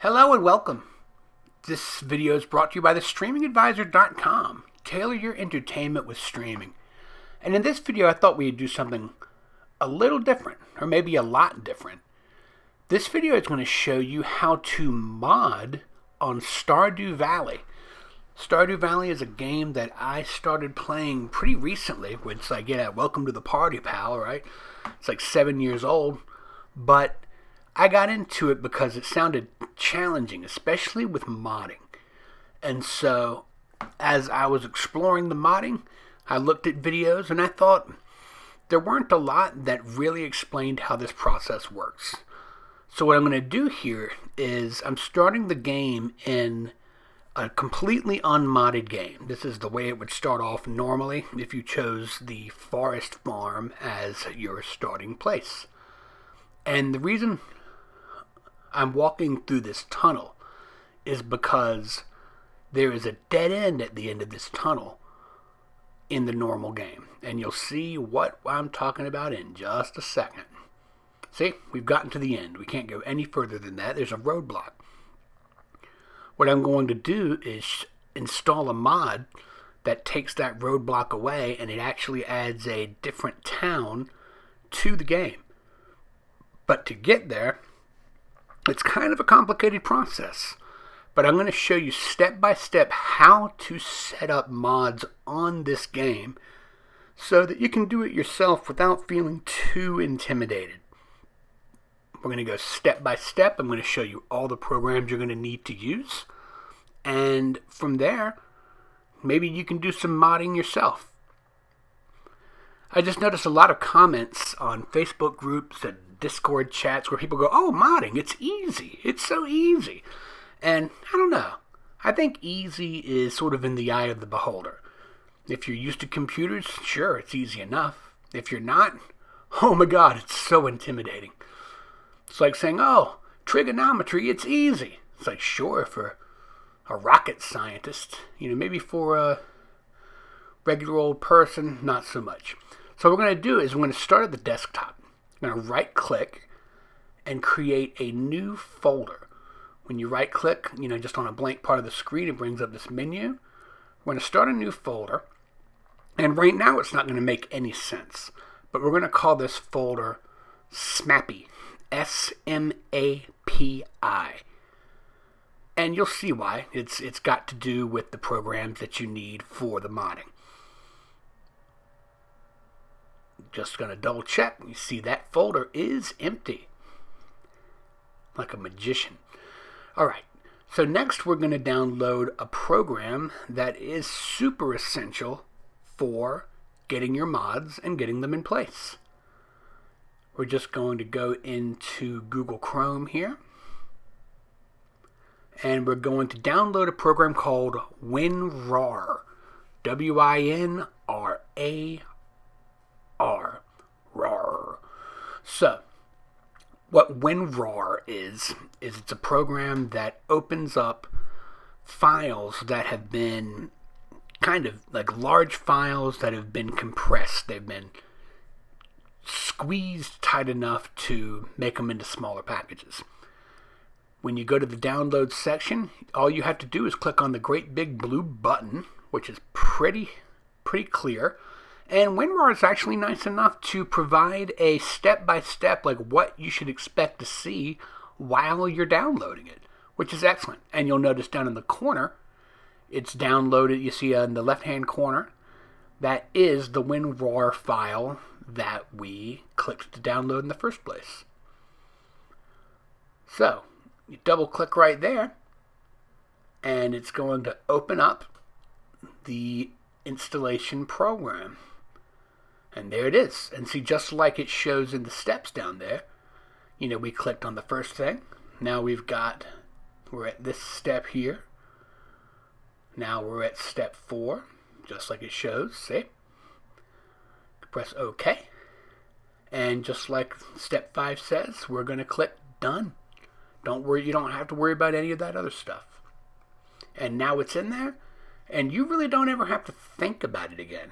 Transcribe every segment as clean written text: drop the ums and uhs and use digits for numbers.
Hello and welcome. This video is brought to you by thestreamingadvisor.com. Tailor your entertainment with streaming. And in this video, I thought we'd do something a little different, or maybe a lot different. This video is going to show you how to mod on Stardew Valley. Stardew Valley is a game that I started playing pretty recently. It's like, welcome to the party, pal, right? It's like 7 years old, but I got into it because it sounded challenging, especially with modding. And so, as I was exploring the modding, I looked at videos and I thought there weren't a lot that really explained how this process works. So what I'm going to do here is I'm starting the game in a completely unmodded game. This is the way it would start off normally if you chose the forest farm as your starting place. And the reason I'm walking through this tunnel is because there is a dead end at the end of this tunnel in the normal game. And you'll see what I'm talking about in just a second. See, we've gotten to the end. We can't go any further than that. There's a roadblock. What I'm going to do is install a mod that takes that roadblock away, and it actually adds a different town to the game. But to get there, it's kind of a complicated process. But I'm going to show you step by step how to set up mods on this game so that you can do it yourself without feeling too intimidated. We're going to go step by step. I'm going to show you all the programs you're going to need to use. And from there, maybe you can do some modding yourself. I just noticed a lot of comments on Facebook groups and Discord chats where people go, "Oh, modding, it's easy. It's so easy." And I don't know. I think easy is sort of in the eye of the beholder. If you're used to computers, sure, it's easy enough. If you're not, oh my God, it's so intimidating. It's like saying, "Oh, trigonometry, it's easy." It's like, sure, for a rocket scientist, maybe for a regular old person, not so much. So what we're going to do is we're going to start at the desktop. I'm going to right click and create a new folder. When you right click, just on a blank part of the screen, it brings up this menu. We're going to start a new folder. And right now it's not going to make any sense. But we're going to call this folder SMAPI. S-M-A-P-I. And you'll see why. It's got to do with the programs that you need for the modding. Just going to double check. You see that folder is empty. Like a magician. Alright, so next we're going to download a program that is super essential for getting your mods and getting them in place. We're just going to go into Google Chrome here. And we're going to download a program called WinRAR. W-I-N-R-A-R. RAR. So, what WinRAR is it's a program that opens up files that have been kind of like large files that have been compressed. They've been squeezed tight enough to make them into smaller packages. When you go to the download section, all you have to do is click on the great big blue button, which is pretty clear. And WinRAR is actually nice enough to provide a step-by-step, like what you should expect to see while you're downloading it, which is excellent. And you'll notice down in the corner, it's downloaded. You see in the left-hand corner, that is the WinRAR file that we clicked to download in the first place. So, you double-click right there, and it's going to open up the installation program. And there it is. And see, just like it shows in the steps down there, we clicked on the first thing. Now we're at this step here. Now we're at step 4, just like it shows, see? Press OK. And just like step 5 says, we're going to click Done. Don't worry, you don't have to worry about any of that other stuff. And now it's in there, and you really don't ever have to think about it again.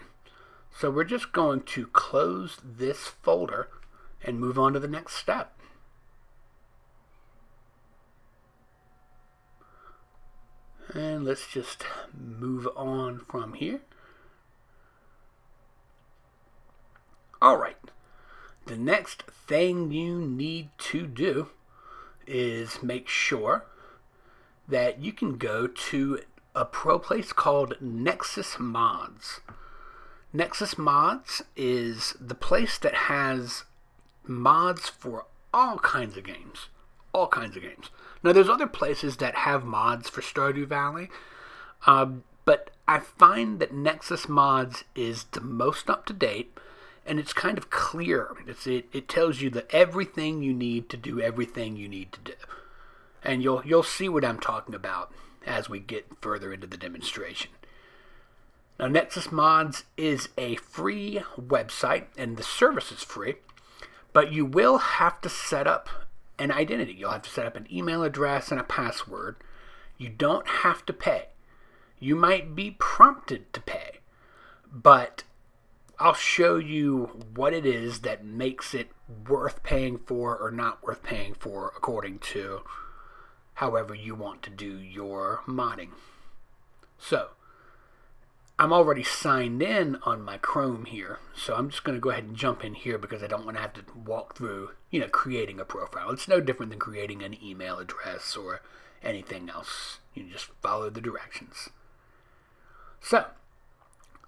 So we're just going to close this folder and move on to the next step. And let's just move on from here. Alright, the next thing you need to do is make sure that you can go to a pro place called Nexus Mods. Nexus Mods is the place that has mods for all kinds of games. All kinds of games. Now, there's other places that have mods for Stardew Valley, but I find that Nexus Mods is the most up-to-date, and it's kind of clear. It tells you that everything you need to do everything you need to do. And you'll see what I'm talking about as we get further into the demonstration. Now, Nexus Mods is a free website, and the service is free, but you will have to set up an identity. You'll have to set up an email address and a password. You don't have to pay. You might be prompted to pay, but I'll show you what it is that makes it worth paying for or not worth paying for according to however you want to do your modding. So, I'm already signed in on my Chrome here, so I'm just going to go ahead and jump in here because I don't want to have to walk through, creating a profile. It's no different than creating an email address or anything else. You just follow the directions. So,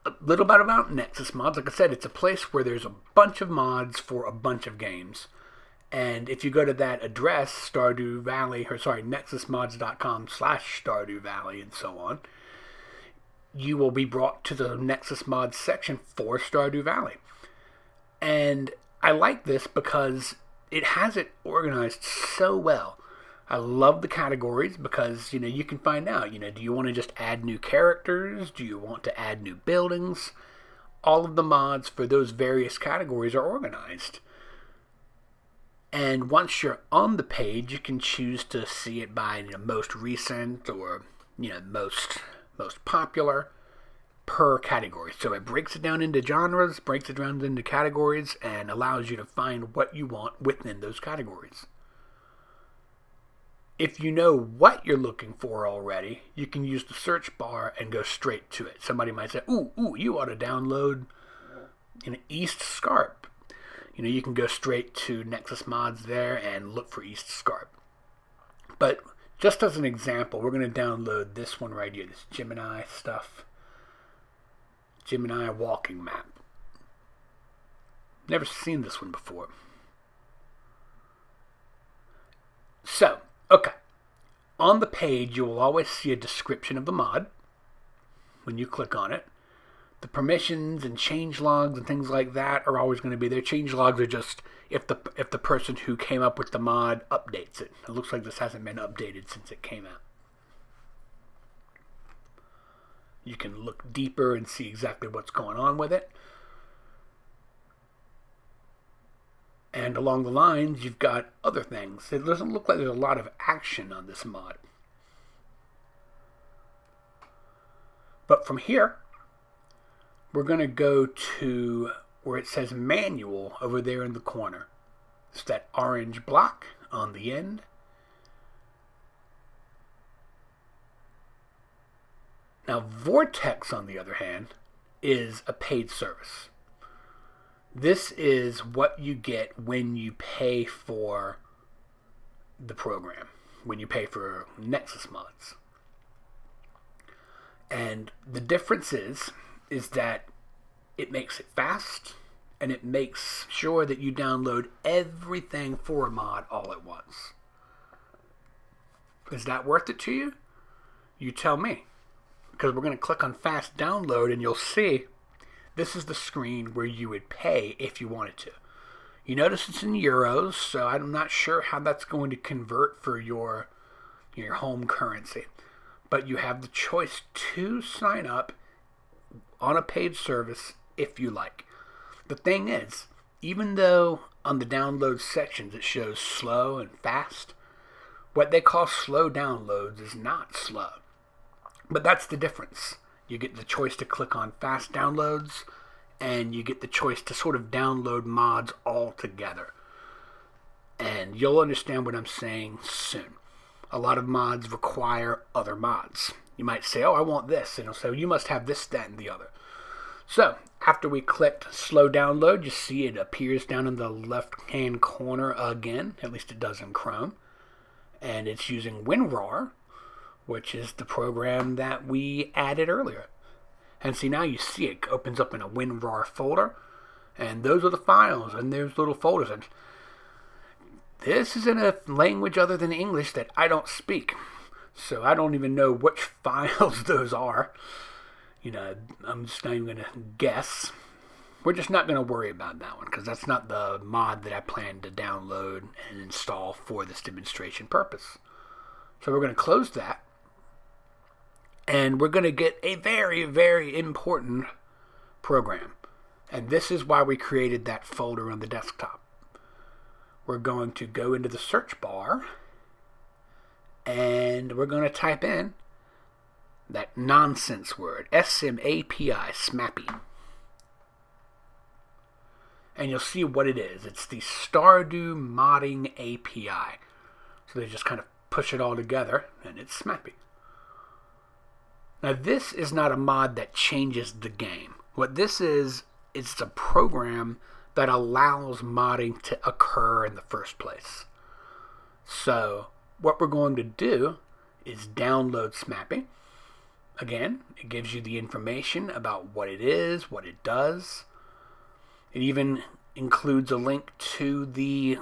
a little bit about Nexus Mods. Like I said, it's a place where there's a bunch of mods for a bunch of games. And if you go to that address, nexusmods.com/Stardew Valley and so on, you will be brought to the Nexus Mods section for Stardew Valley. And I like this because it has it organized so well. I love the categories because, you can find out, do you want to just add new characters? Do you want to add new buildings? All of the mods for those various categories are organized. And once you're on the page, you can choose to see it by most recent or most popular per category. So it breaks it down into genres, breaks it down into categories, and allows you to find what you want within those categories. If you know what you're looking for already, you can use the search bar and go straight to it. Somebody might say, ooh, you ought to download East Scarp. You can go straight to Nexus Mods there and look for East Scarp. But just as an example, we're going to download this one right here, this Gemini stuff. Gemini walking map. Never seen this one before. So, okay. On the page, you will always see a description of the mod when you click on it. The permissions and change logs and things like that are always going to be there. Change logs are just if the person who came up with the mod updates it. It looks like this hasn't been updated since it came out. You can look deeper and see exactly what's going on with it. And along the lines, you've got other things. It doesn't look like there's a lot of action on this mod. But from here, we're going to go to where it says manual over there in the corner. It's that orange block on the end. Now, Vortex, on the other hand, is a paid service. This is what you get when you pay for the program, when you pay for Nexus Mods. And the difference is that it makes it fast, and it makes sure that you download everything for a mod all at once. Is that worth it to you? You tell me. Because we're going to click on fast download, and you'll see this is the screen where you would pay if you wanted to. You notice it's in euros, so I'm not sure how that's going to convert for your home currency. But you have the choice to sign up on a paid service if you like. The thing is, even though on the download sections it shows slow and fast, what they call slow downloads is not slow. But that's the difference. You get the choice to click on fast downloads, and you get the choice to sort of download mods all together. And you'll understand what I'm saying soon. A lot of mods require other mods. You might say, oh, I want this. And it'll say, well, you must have this, that, and the other. So, after we clicked slow download, you see it appears down in the left-hand corner again. At least it does in Chrome. And it's using WinRAR, which is the program that we added earlier. And see, now you see it opens up in a WinRAR folder. And those are the files, and there's little folders. And this is in a language other than English that I don't speak. So I don't even know which files those are. I'm just not even going to guess. We're just not going to worry about that one because that's not the mod that I plan to download and install for this demonstration purpose. So we're going to close that. And we're going to get a very, very important program. And this is why we created that folder on the desktop. We're going to go into the search bar and we're going to type in that nonsense word, SMAPI, SMAPI. And you'll see what it is. It's the Stardew Modding API. So they just kind of push it all together and it's SMAPI. Now this is not a mod that changes the game. What this is, it's a program that allows modding to occur in the first place. So what we're going to do is download SMAPI. Again, it gives you the information about what it is, what it does. It even includes a link to the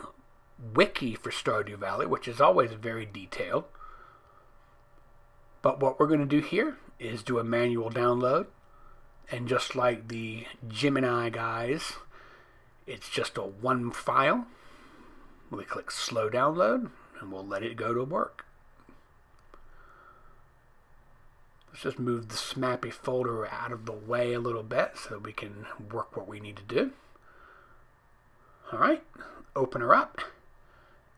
wiki for Stardew Valley, which is always very detailed. But what we're going to do here is do a manual download. And just like the Gemini guys, it's just a one file. We click slow download and we'll let it go to work. Let's just move the SMAPI folder out of the way a little bit so we can work what we need to do. Alright, open her up.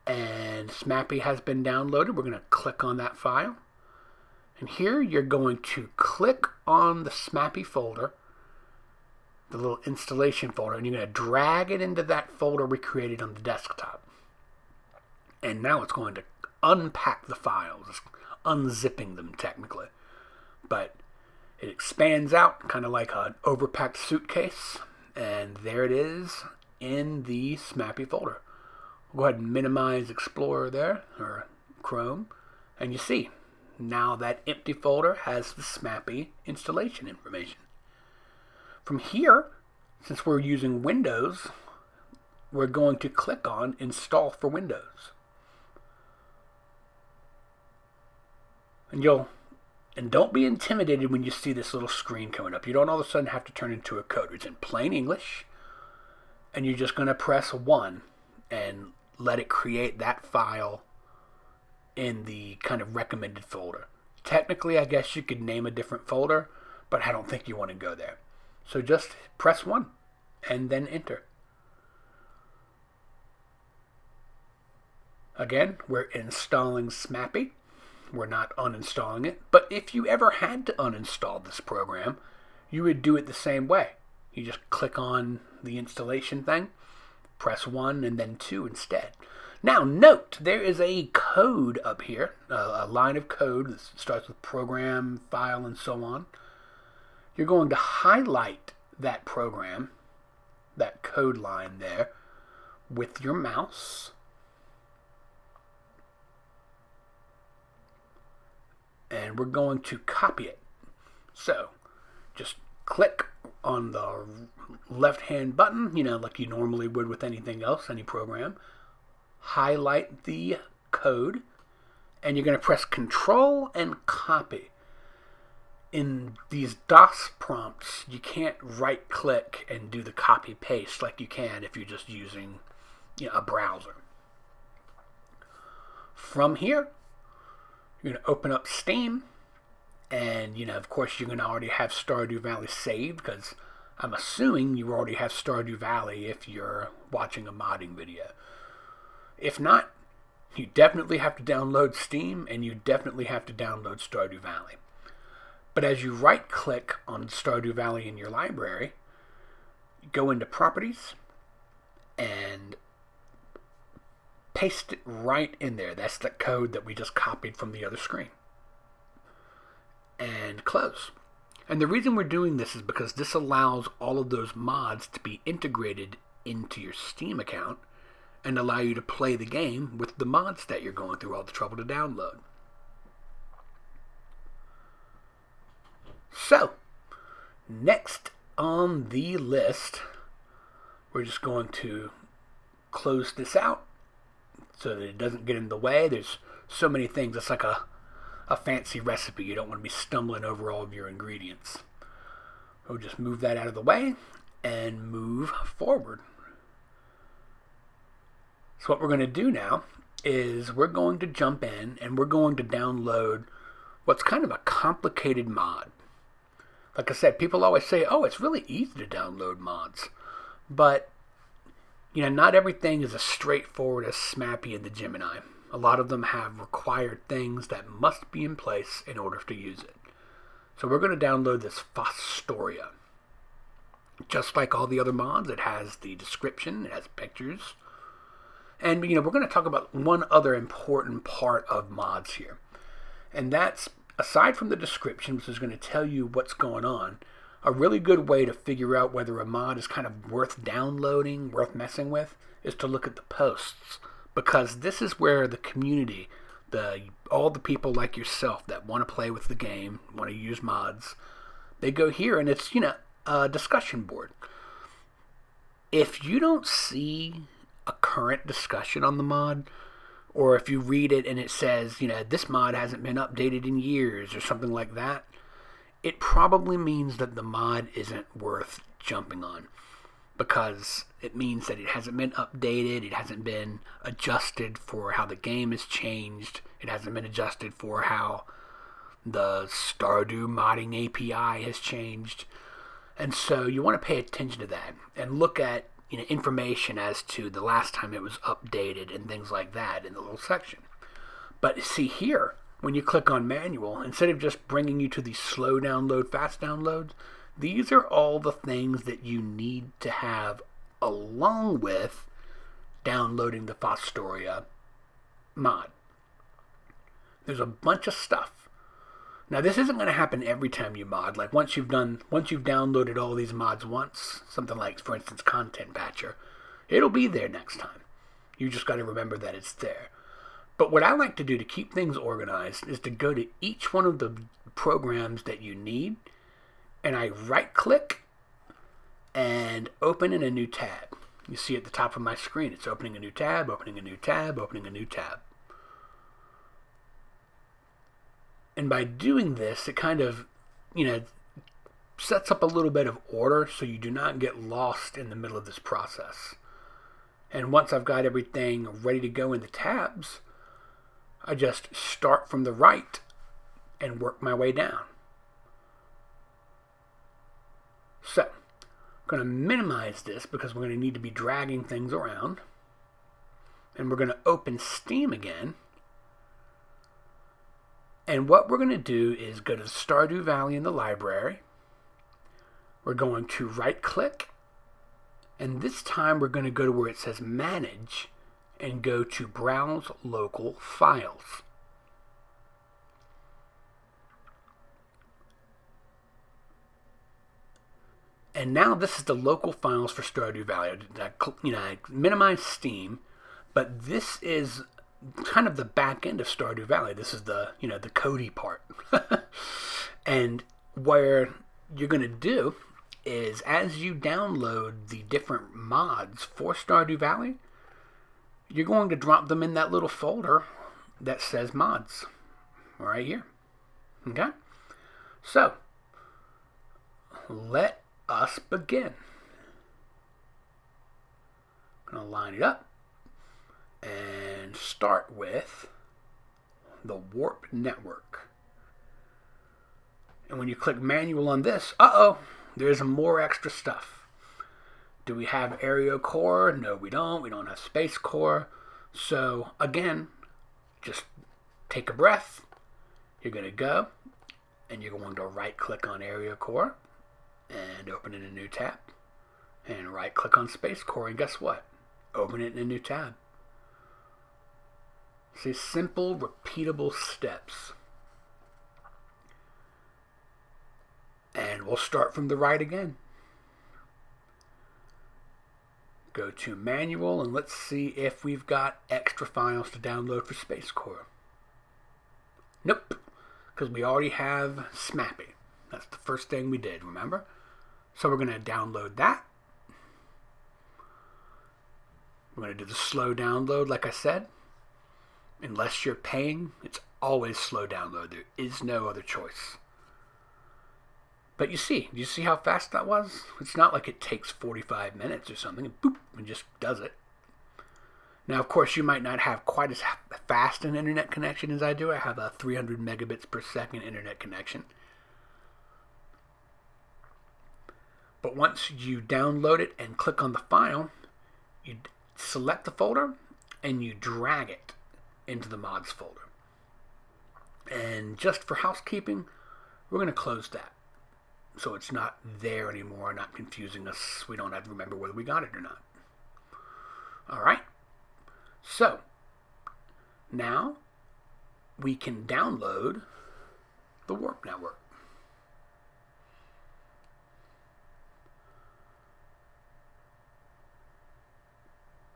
And SMAPI has been downloaded. We're going to click on that file. And here you're going to click on the SMAPI folder, the little installation folder, and you're going to drag it into that folder we created on the desktop. And now it's going to unpack the files, it's unzipping them technically. But it expands out kind of like an overpacked suitcase, and there it is in the SMAPI folder. We'll go ahead and minimize Explorer there, or Chrome, and you see, now that empty folder has the SMAPI installation information. From here, since we're using Windows, we're going to click on Install for Windows. And don't be intimidated when you see this little screen coming up. You don't all of a sudden have to turn into a code. It's in plain English, and you're just going to press 1 and let it create that file in the kind of recommended folder. Technically, I guess you could name a different folder, but I don't think you want to go there. So just press 1 and then enter. Again, we're installing SMAPI. We're not uninstalling it. But if you ever had to uninstall this program, you would do it the same way. You just click on the installation thing, press 1 and then 2 instead. Now note, there is a code up here, a line of code that starts with program, file, and so on. You're going to highlight that program, that code line there, with your mouse. And we're going to copy it. So, just click on the left-hand button, like you normally would with anything else, any program. Highlight the code, and you're going to press Control and copy. In these DOS prompts, you can't right-click and do the copy-paste like you can if you're just using a browser. From here, you're going to open up Steam, and of course you're going to already have Stardew Valley saved, because I'm assuming you already have Stardew Valley if you're watching a modding video. If not, you definitely have to download Steam, and you definitely have to download Stardew Valley. But as you right-click on Stardew Valley in your library, go into Properties, and paste it right in there. That's the code that we just copied from the other screen. and close. And the reason we're doing this is because this allows all of those mods to be integrated into your Steam account and allow you to play the game with the mods that you're going through all the trouble to download. So, next on the list, we're just going to close this out so that it doesn't get in the way. There's so many things. It's like a fancy recipe. You don't want to be stumbling over all of your ingredients. We'll just move that out of the way and move forward. So what we're going to do now is we're going to jump in and we're going to download what's kind of a complicated mod. Like I said, people always say, oh, it's really easy to download mods. But, not everything is as straightforward as Smappy and the Gemini. A lot of them have required things that must be in place in order to use it. So we're going to download this Fostoria. Just like all the other mods, it has the description, it has pictures. And, we're going to talk about one other important part of mods here. And that's, aside from the description, which is going to tell you what's going on, a really good way to figure out whether a mod is kind of worth downloading, worth messing with, is to look at the posts. Because this is where the community, all the people like yourself that want to play with the game, want to use mods, they go here and it's, a discussion board. If you don't see a current discussion on the mod, or if you read it and it says, this mod hasn't been updated in years or something like that, it probably means that the mod isn't worth jumping on. Because it means that it hasn't been updated, it hasn't been adjusted for how the game has changed, it hasn't been adjusted for how the Stardew modding API has changed. And so you want to pay attention to that and look at information as to the last time it was updated and things like that in the little section. But see here, when you click on manual, instead of just bringing you to the slow download, fast downloads, these are all the things that you need to have along with downloading the Fostoria mod. There's a bunch of stuff. Now this isn't going to happen every time you mod. Like once you've downloaded all these mods once, something like, for instance, Content Patcher, it'll be there next time. You just got to remember that it's there. But what I like to do to keep things organized is to go to each one of the programs that you need, and I right-click and open in a new tab. You see at the top of my screen, it's opening a new tab, opening a new tab, opening a new tab. And by doing this, it kind of, sets up a little bit of order so you do not get lost in the middle of this process. And once I've got everything ready to go in the tabs, I just start from the right and work my way down. So, I'm going to minimize this because we're going to need to be dragging things around. And we're going to open Steam again. And what we're going to do is go to Stardew Valley in the library. We're going to right-click. And this time we're going to go to where it says Manage and go to Browse Local Files. And now this is the local files for Stardew Valley. I minimize Steam, but this is kind of the back end of Stardew Valley. This is the Cody part. And where you're going to do is as you download the different mods for Stardew Valley, you're going to drop them in that little folder that says mods right here. Okay? So, let us begin. I'm going to line it up and start with the Warp Network. And when you click manual on this, there's more extra stuff. Do we have Aereo Core? No, we don't. We don't have Space Core. So, again, just take a breath. You're going to go, and you're going to right-click on Aereo Core and open in a new tab. And right-click on Space Core, and guess what? Open it in a new tab. See, simple, repeatable steps. And we'll start from the right again. Go to manual and let's see if we've got extra files to download for Space Core. Nope, because we already have SMAPI. That's the first thing we did, remember? So we're going to download that. We're going to do the slow download, like I said. Unless you're paying, it's always slow download. There is no other choice. But do you see how fast that was? It's not like it takes 45 minutes or something. And boop, and just does it. Now, of course, you might not have quite as fast an internet connection as I do. I have a 300 megabits per second internet connection. But once you download it and click on the file, you select the folder and you drag it into the mods folder. And just for housekeeping, we're going to close that. So it's not there anymore, not confusing us. We don't have to remember whether we got it or not. Alright. So, now we can download the Warp Network.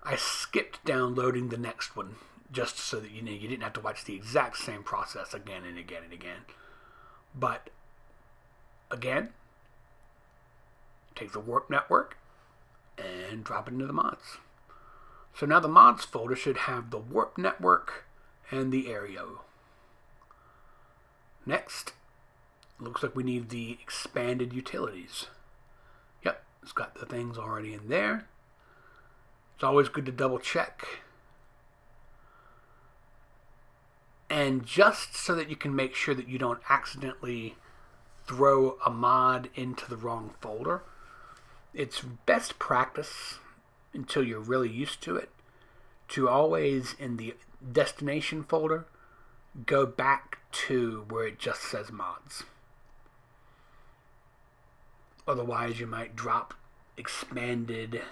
I skipped downloading the next one just so that you didn't have to watch the exact same process again and again and again. But again, take the Warp Network and drop it into the mods. So now the mods folder should have the Warp Network and the Aereo. Next, looks like we need the expanded utilities. Yep, it's got the things already in there. It's always good to double check. And just so that you can make sure that you don't accidentally throw a mod into the wrong folder, it's best practice, until you're really used to it, to always, in the destination folder, go back to where it just says mods. Otherwise, you might drop expanded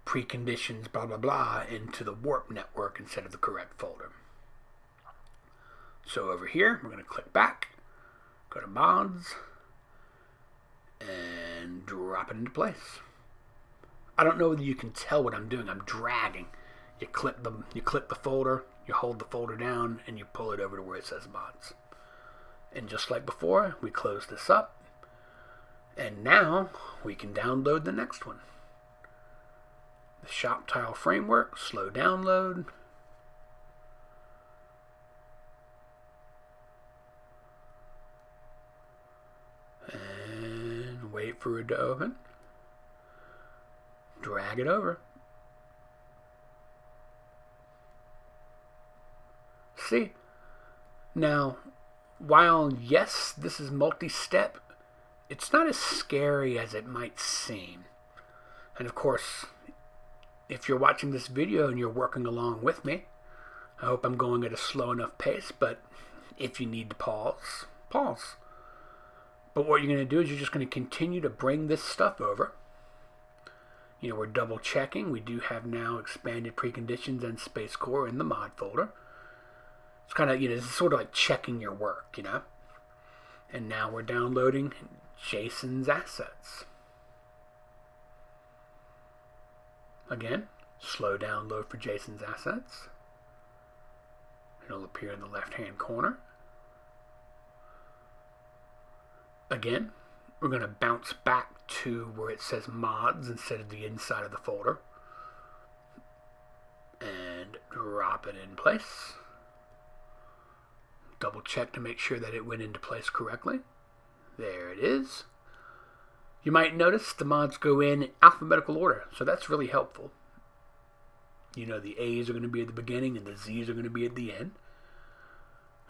preconditions, blah, blah, blah, into the Warp Network instead of the correct folder. So over here, we're going to click back, go to mods, and drop it into place. I don't know whether you can tell what I'm doing. I'm dragging. You click the folder, you hold the folder down, and you pull it over to where it says mods. And just like before, we close this up. And now we can download the next one. The Shop Tile Framework, slow download. And wait for it to open. Drag it over. See? Now, while yes, this is multi-step, it's not as scary as it might seem. And of course, if you're watching this video and you're working along with me, I hope I'm going at a slow enough pace, but if you need to pause, pause. But what you're going to do is you're just going to continue to bring this stuff over. We're double checking. We do have now expanded preconditions and Space Core in the mod folder. It's kind of, it's sort of like checking your work, And now we're downloading Jason's assets. Again, slow download for Jason's assets. It'll appear in the left-hand corner. Again, we're going to bounce back to where it says mods instead of the inside of the folder. And drop it in place. Double check to make sure that it went into place correctly. There it is. You might notice the mods go in alphabetical order, so that's really helpful. The A's are going to be at the beginning and the Z's are going to be at the end.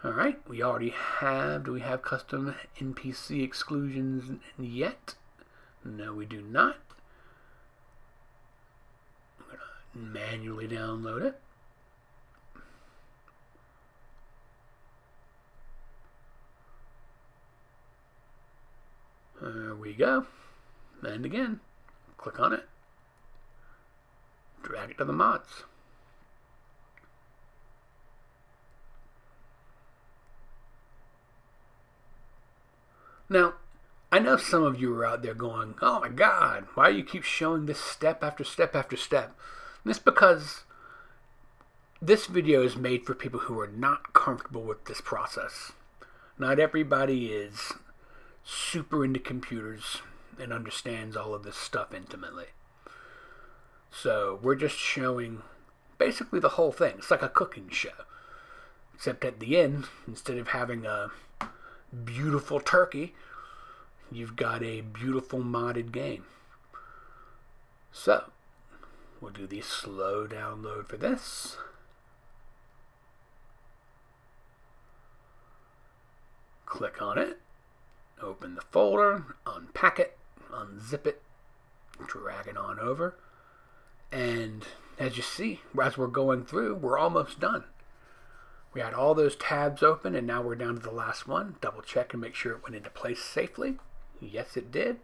Alright, we already have, do we have custom NPC exclusions yet? No, we do not. I'm going to manually download it. There we go. And again, click on it. Drag it to the mods. Now, I know some of you are out there going, oh my God, why do you keep showing this step after step after step? And it's because this video is made for people who are not comfortable with this process. Not everybody is super into computers and understands all of this stuff intimately. So we're just showing basically the whole thing. It's like a cooking show. Except at the end, instead of having a beautiful turkey, you've got a beautiful modded game. So, we'll do the slow download for this. Click on it, open the folder, unpack it, unzip it, drag it on over, and as you see, as we're going through, we're almost done. We had all those tabs open, and now we're down to the last one. Double check and make sure it went into place safely. Yes, it did.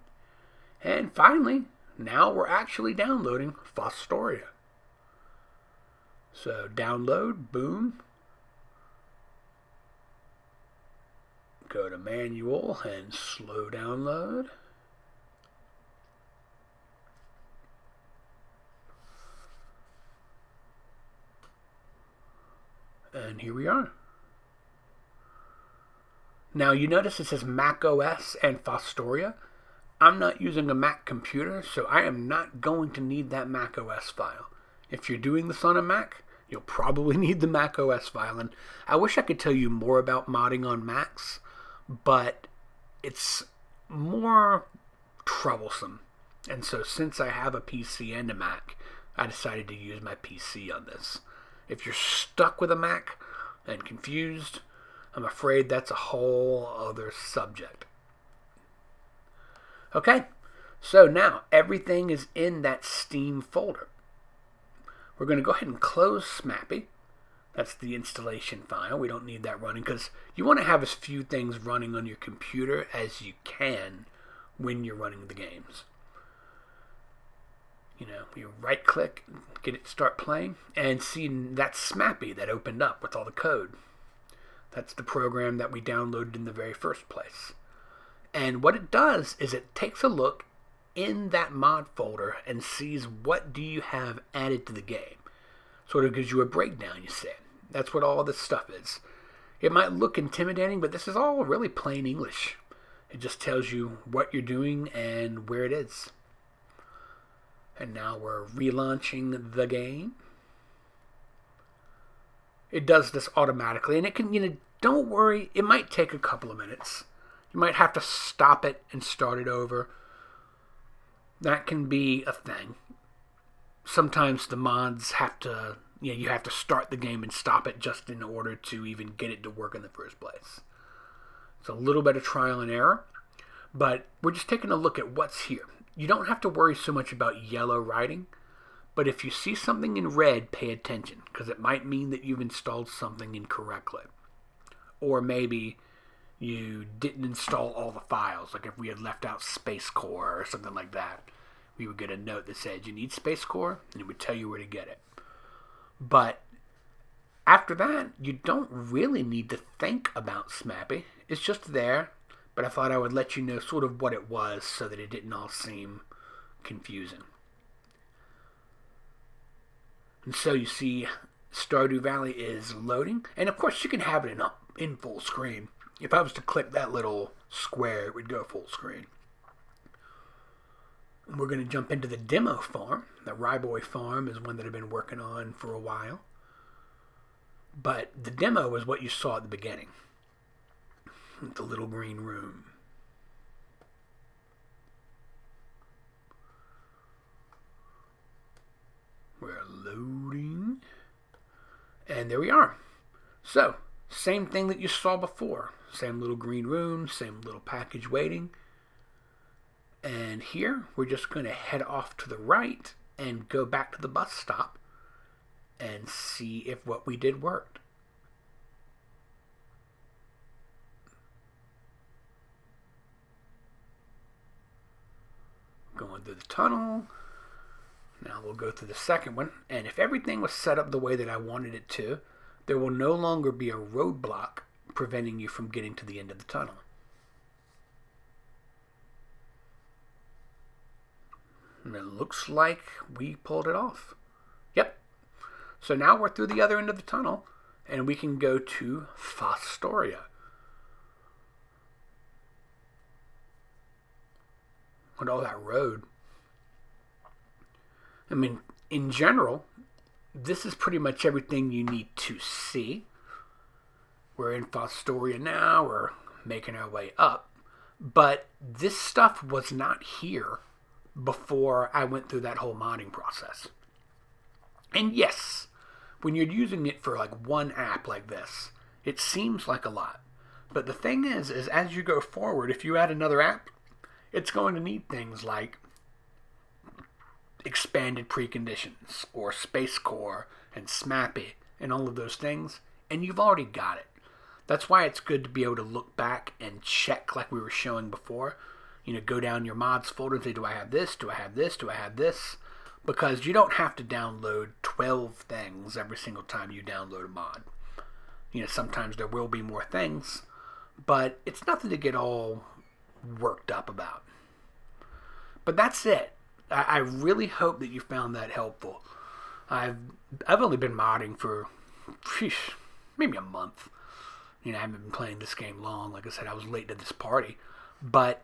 And finally, now we're actually downloading Fostoria. So download, boom. Go to manual and slow download. And here we are. Now you notice it says Mac OS and Fostoria. I'm not using a Mac computer, so I am not going to need that Mac OS file. If you're doing this on a Mac, you'll probably need the Mac OS file. And I wish I could tell you more about modding on Macs, but it's more troublesome. And so since I have a PC and a Mac, I decided to use my PC on this. If you're stuck with a Mac and confused, I'm afraid that's a whole other subject. Okay, so now everything is in that Steam folder. We're going to go ahead and close Smappy. That's the installation file. We don't need that running because you want to have as few things running on your computer as you can when you're running the games. You know, you right click, get it to start playing, and see that Smappy that opened up with all the code. That's the program that we downloaded in the very first place. And what it does is it takes a look in that mod folder and sees what do you have added to the game. Sort of gives you a breakdown, you see. That's what all this stuff is. It might look intimidating, but this is all really plain English. It just tells you what you're doing and where it is. And now we're relaunching the game. It does this automatically, and it can, don't worry, it might take a couple of minutes. You might have to stop it and start it over. That can be a thing. Sometimes the mods have to, you have to start the game and stop it just in order to even get it to work in the first place. It's a little bit of trial and error, but we're just taking a look at what's here. You don't have to worry so much about yellow writing, but if you see something in red, pay attention, because it might mean that you've installed something incorrectly. Or maybe you didn't install all the files, like if we had left out Space Core or something like that. We would get a note that said, you need Space Core, and it would tell you where to get it. But after that, you don't really need to think about Smappy. It's just there, but I thought I would let you know sort of what it was so that it didn't all seem confusing. And so you see Stardew Valley is loading, and of course you can have it in full screen. If I was to click that little square, it would go full screen. And we're going to jump into the demo farm. The Ryboy farm is one that I've been working on for a while. But the demo is what you saw at the beginning. The little green room. We're loading. And there we are. So, same thing that you saw before. Same little green room, same little package waiting. And here, we're just going to head off to the right and go back to the bus stop and see if what we did worked. Going through the tunnel. Now we'll go through the second one. And if everything was set up the way that I wanted it to, there will no longer be a roadblock preventing you from getting to the end of the tunnel. And it looks like we pulled it off. Yep. So now we're through the other end of the tunnel, and we can go to Fostoria. With all that road. I mean, in general, this is pretty much everything you need to see. We're in Fostoria now. We're making our way up. But this stuff was not here before I went through that whole modding process. And yes, when you're using it for like one app like this, it seems like a lot. But the thing is as you go forward, if you add another app, it's going to need things like expanded preconditions or Space Core and SMAPI and all of those things, and you've already got it. That's why it's good to be able to look back and check like we were showing before. You know, go down your mods folder and say, do I have this? Do I have this? Do I have this? Because you don't have to download 12 things every single time you download a mod. You know, sometimes there will be more things, but it's nothing to get all worked up about. But that's it. I really hope that you found that helpful. I've only been modding for maybe a month. You know, I haven't been playing this game long. Like I said, I was late to this party. But,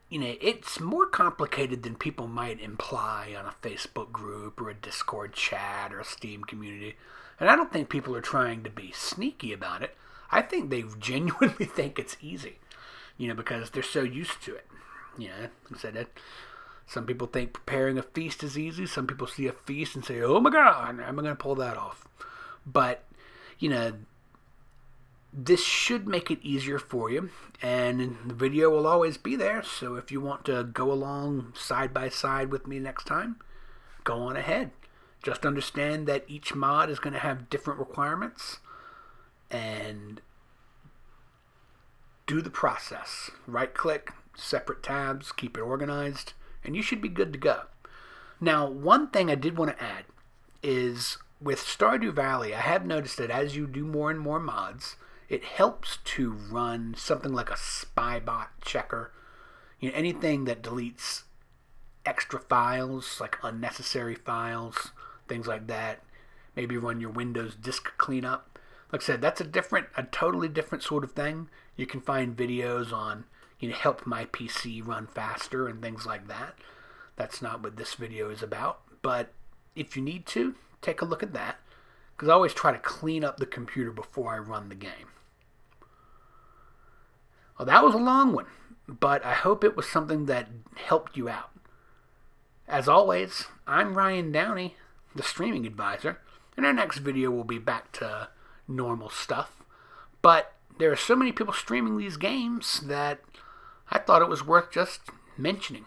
you know, it's more complicated than people might imply on a Facebook group or a Discord chat or a Steam community. And I don't think people are trying to be sneaky about it. I think they genuinely think it's easy. You know, because they're so used to it. You know, like I said, some people think preparing a feast is easy. Some people see a feast and say, oh my God, I'm going to pull that off. But, you know, this should make it easier for you. And the video will always be there. So if you want to go along side by side with me next time, go on ahead. Just understand that each mod is going to have different requirements. And do the process. Right click, separate tabs, keep it organized, and you should be good to go. Now, one thing I did want to add is with Stardew Valley, I have noticed that as you do more and more mods, it helps to run something like a spybot checker. You know, anything that deletes extra files, like unnecessary files, things like that. Maybe run your Windows disk cleanup. Like I said, that's a totally different sort of thing. You can find videos on, you know, help my PC run faster and things like that. That's not what this video is about. But if you need to, take a look at that. Because I always try to clean up the computer before I run the game. Well, that was a long one. But I hope it was something that helped you out. As always, I'm Ryan Downey, the streaming advisor. And our next video will be back to normal stuff. But there are so many people streaming these games that I thought it was worth just mentioning.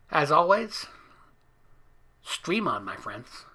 As always, stream on, my friends.